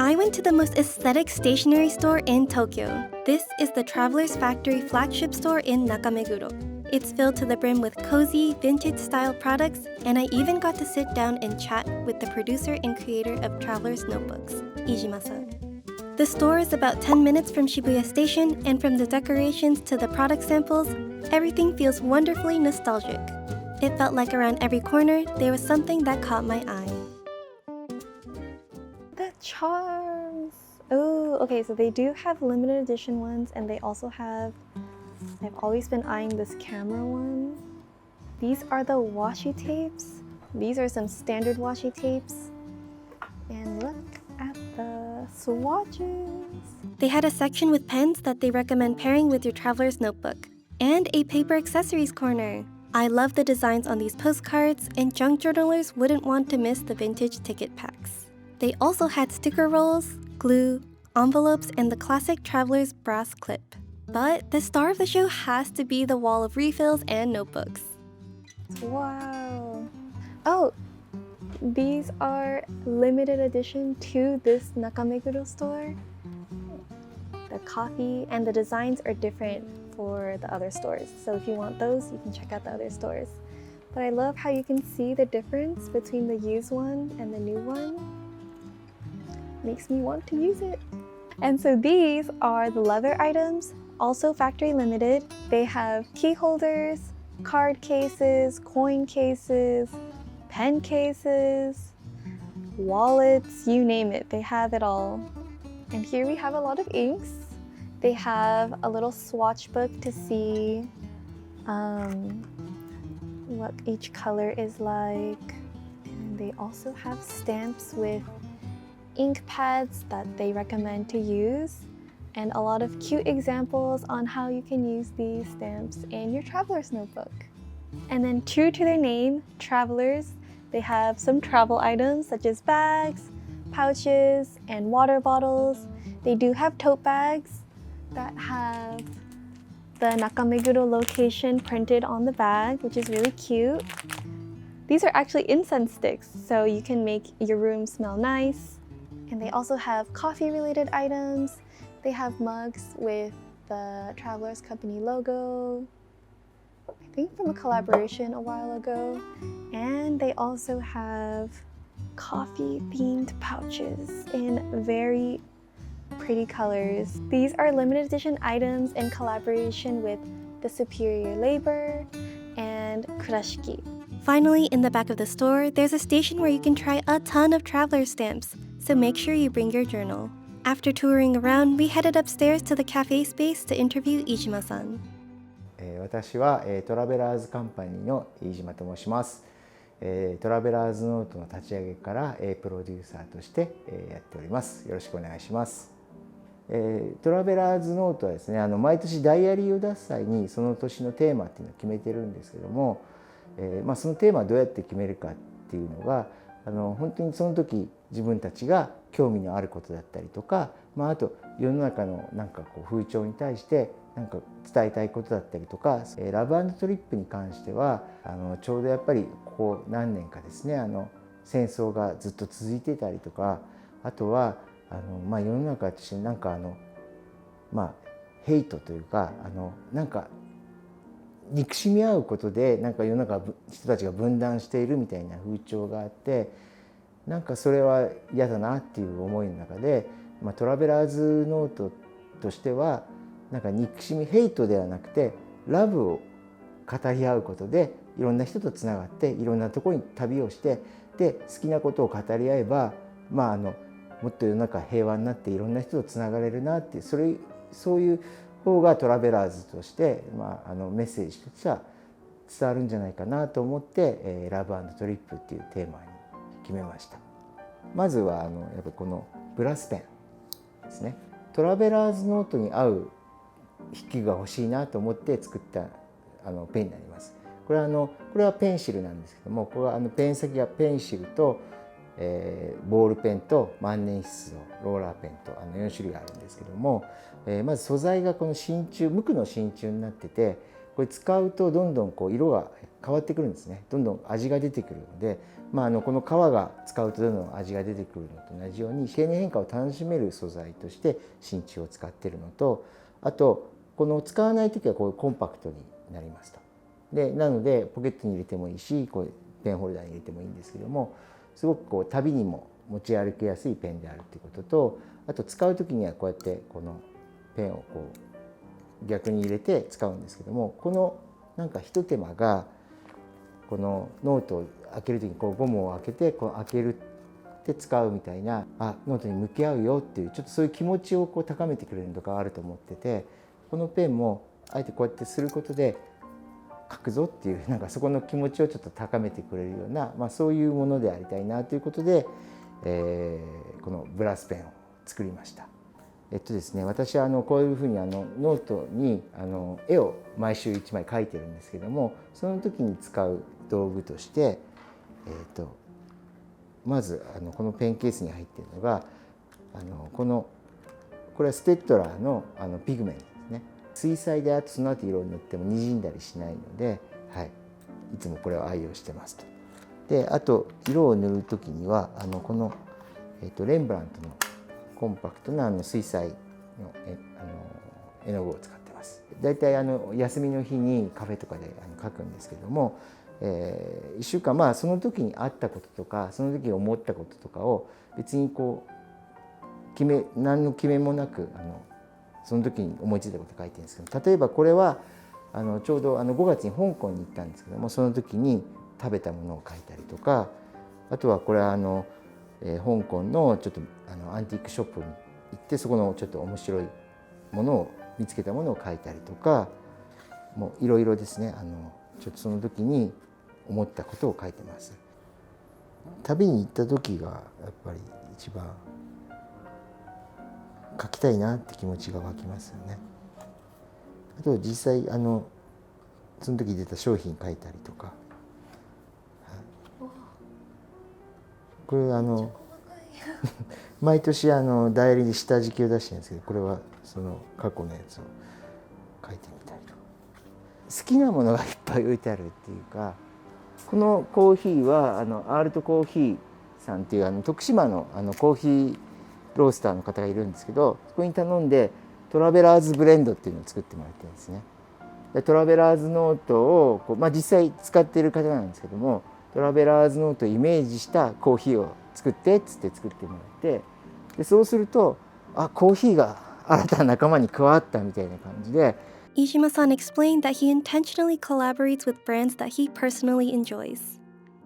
I went to the most aesthetic stationery store in Tokyo. This is the Traveler's Factory flagship store in Nakameguro. It's filled to the brim with cozy, vintage-style products, and I even got to sit down and chat with the producer and creator of Traveler's Notebooks, Iijima-san. The store is about 10 minutes from Shibuya Station, and from the decorations to the product samples, everything feels wonderfully nostalgic. It felt like around every corner, there was something that caught my eye. The charms! Oh, okay, so they do have limited edition ones, and they also have... I've always been eyeing this camera one. These are the washi tapes. These are some standard washi tapes. And look at the swatches. They had a section with pens that they recommend pairing with your traveler's notebook. And a paper accessories corner. I love the designs on these postcards, and junk journalers wouldn't want to miss the vintage ticket packs. They also had sticker rolls, glue, envelopes, and the classic traveler's brass clip. But the star of the show has to be the wall of refills and notebooks. Wow. Oh, these are limited edition to this Nakameguro store. The coffee and the designs are different for the other stores. So if you want those, you can check out the other stores. But I love how you can see the difference between the used one and the new one. Makes me want to use it. And so these are the leather items. Also factory limited. They have key holders, card cases, coin cases, pen cases, wallets, you name it, they have it all. And here we have a lot of inks. They have a little swatch book to see what each color is like. And they also have stamps with ink pads that they recommend to use, and a lot of cute examples on how you can use these stamps in your traveler's notebook. And then true to their name, Travelers, they have some travel items such as bags, pouches, and water bottles. They do have tote bags that have the Nakameguro location printed on the bag, which is really cute. These are actually incense sticks, so you can make your room smell nice. And they also have coffee-related items. They have mugs with the Travelers Company logo, I think from a collaboration a while ago. And they also have coffee-themed pouches in very pretty colors. These are limited edition items in collaboration with the Superior Labor and Kurashiki. Finally, in the back of the store, there's a station where you can try a ton of traveler stamps, so make sure you bring your journal. After touring around, we headed upstairs to the cafe space to interview Iijima-san. 私はトラベラーズカンパニーの飯島と申します。トラベラーズノートの立ち上げからプロデューサーとしてやっております。よろしくお願いします。トラベラーズノートはですね、毎年ダイアリーを出す際にその年のテーマっていうのを決めてるんですけども、そのテーマをどうやって決めるかっていうのが本当にその時自分たちが興味のあることだったりとか、あと世の中の風潮に対して伝えたいことだったりとか、ラブ&トリップに関してはちょうどやっぱりここ何年かですね、戦争がずっと続いていたりとか、あとは世の中としてヘイトというか憎しみ合うことで世の中人たちが分断しているみたいな風潮があって、それは嫌だなっていう思いの中で、トラベラーズノートとしては憎しみヘイトではなくてラブを語り合うことでいろんな人とつながっていろんなところに旅をしてで好きなことを語り合えばもっと世の中平和になっていろんな人とつながれるなっていうそういう方がトラベラーズとしてメッセージとしては伝わるんじゃないかなと思ってラブ&トリップっていうテーマに決めました。まずはやっぱこのブラスペンですね。トラベラーズノートに合う筆記が欲しいなと思って作ったペンになります。これはペンシルなんですけども、これはペン先がペンシルと、ボールペンと万年筆のローラーペンと4種類あるんですけども、まず素材がこの真鍮無垢の真鍮になってて、これ使うとどんどん色が変わってくるんですね。どんどん味が出てくるので、この皮が使うとどんどん味が出てくるのと同じように経年変化を楽しめる素材として真鍮を使っているのと、あとこの使わない時はこうコンパクトになりますと。でなのでポケットに入れてもいいし、こうペンホルダーに入れてもいいんですけども、すごくこう旅にも持ち歩きやすいペンであるということと、あと使う時にはこうやってこのペンをこう逆に入れて使うんですけども、このなんかひと手間がこのノートを開ける時にこうゴムを開けてこう開けるって使うみたいな、ノートに向き合うよっていうちょっとそういう気持ちをこう高めてくれるのがあると思ってて、このペンもあえてこうやってすることで書くぞっていうなんかそこの気持ちをちょっと高めてくれるような、そういうものでありたいなということで、このブラスペンを作りました。ですね、私はこういうふうにノートに絵を毎週1枚描いてるんですけども、その時に使う道具として、まずこのペンケースに入っているのがこれはステッドラーのピグメントですね。水彩でその後色を塗ってもにじんだりしないので、いつもこれを愛用してますと。であと色を塗る時にはこの、レンブラントのコンパクトな水彩の絵の具を使ってます。だいたい休みの日にカフェとかで描くんですけども、1週間その時にあったこととかその時に思ったこととかを別にこう何の決めもなくその時に思いついたこと書いてるんですけど、例えばこれはちょうど5月に香港に行ったんですけども、その時に食べたものを書いたりとか、あとはこれは香港のちょっとアンティークショップに行ってそこのちょっと面白いものを見つけたものを書いたりとか、もういろいろですね、ちょっとその時に思ったことを書いてます。旅に行った時がやっぱり一番書きたいなって気持ちが湧きますよね。あと実際その時出た商品書いたりとか、これ毎年ダイアリーで下敷きを出してるんですけど、これはその過去のやつを書いてみたりとか、好きなものがいっぱい置いてあるっていうか、このコーヒーはアールトコーヒーさんっていう徳島のコーヒーロースターの方がいるんですけど、そこに頼んでトラベラーズブレンドっていうのを作ってもらってるんですね。でトラベラーズノートを実際使っている方なんですけども、トラベラーズノートをイメージしたコーヒーを作ってっつって作ってもらって、でそうするとコーヒーが新たな仲間に加わったみたいな感じで。Ishima-san explained that he intentionally collaborates with brands that he personally enjoys.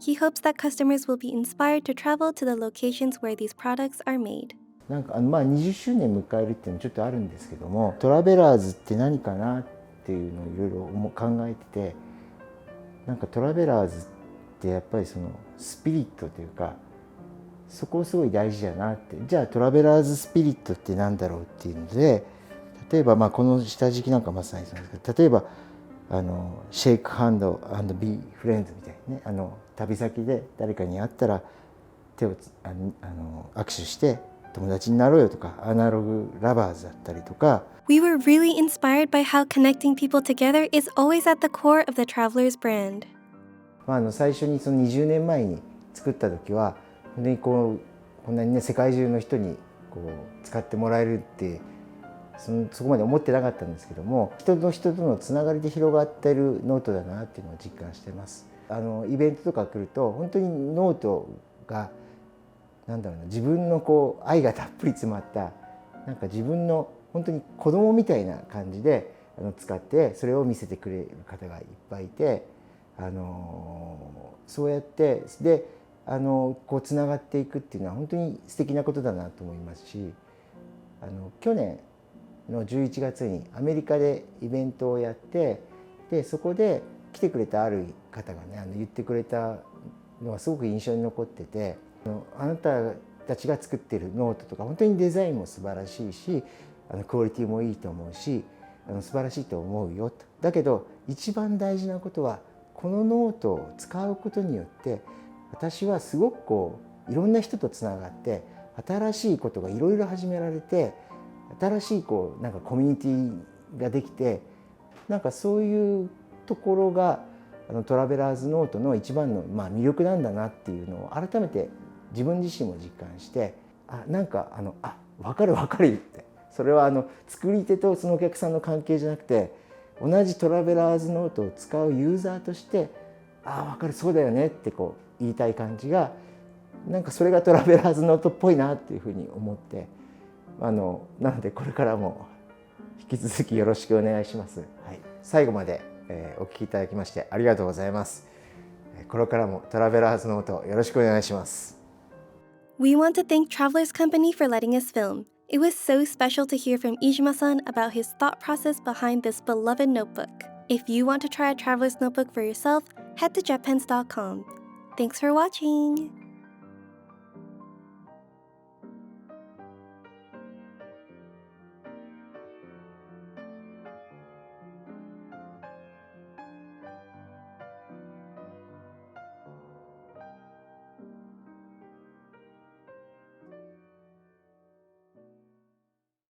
He hopes that customers will be inspired to travel to the locations where these products are made. なんか20周年迎えるっていうのもちょっとあるんですけども、トラベラーズって何かなっていうのをいろいろ考えてて、なんかトラベラーズってやっぱりそのスピリットというか、そこすごい大事だなって。じゃあトラベラーズスピリットって何だろうっていうので、例えばこの下敷きなんかまさにそうなんですけど、例えばシェイクハンド&ビーフレンズみたいにね、旅先で誰かに会ったら手を握手して友達になろうよとか、アナログラバーズだったりとか。 We were really inspired by how connecting people together is always at the core of the Travelers brand. 最初にその20年前に作った時は本当にこんなにね世界中の人に使ってもらえるってそこまで思ってなかったんですけども、人と人とのつながりで広がっているノートだなっていうのを実感してます。イベントとか来ると本当にノートが自分の愛がたっぷり詰まったなんか自分の本当に子供みたいな感じで使ってそれを見せてくれる方がいっぱいいて、そうやってでつながっていくっていうのは本当に素敵なことだなと思いますし、去年の11月にアメリカでイベントをやって、でそこで来てくれたある方がね言ってくれたのがすごく印象に残ってて、あなたたちが作っているノートとか本当にデザインも素晴らしいしクオリティもいいと思うし素晴らしいと思うよと。だけど一番大事なことはこのノートを使うことによって私はすごくいろんな人とつながって新しいことがいろいろ始められて、新しいコミュニティができて、なんかそういうところがトラベラーズノートの一番の、魅力なんだなっていうのを改めて自分自身も実感して、分かるって、それは作り手とそのお客さんの関係じゃなくて、同じトラベラーズノートを使うユーザーとして分かる、そうだよねって言いたい感じが、それがトラベラーズノートっぽいなっていうふうに思って、なのでこれからも引き続きよろしくお願いします。はい、最後までお聞きいただきましてありがとうございます。これからもトラベラーズノートよろしくお願いします。We want to thank Travelers Company for letting us film. It was so special to hear from Ijima-san about his thought process behind this beloved notebook. If you want to try a traveler's notebook for yourself, head to jetpens.com. Thanks for watching!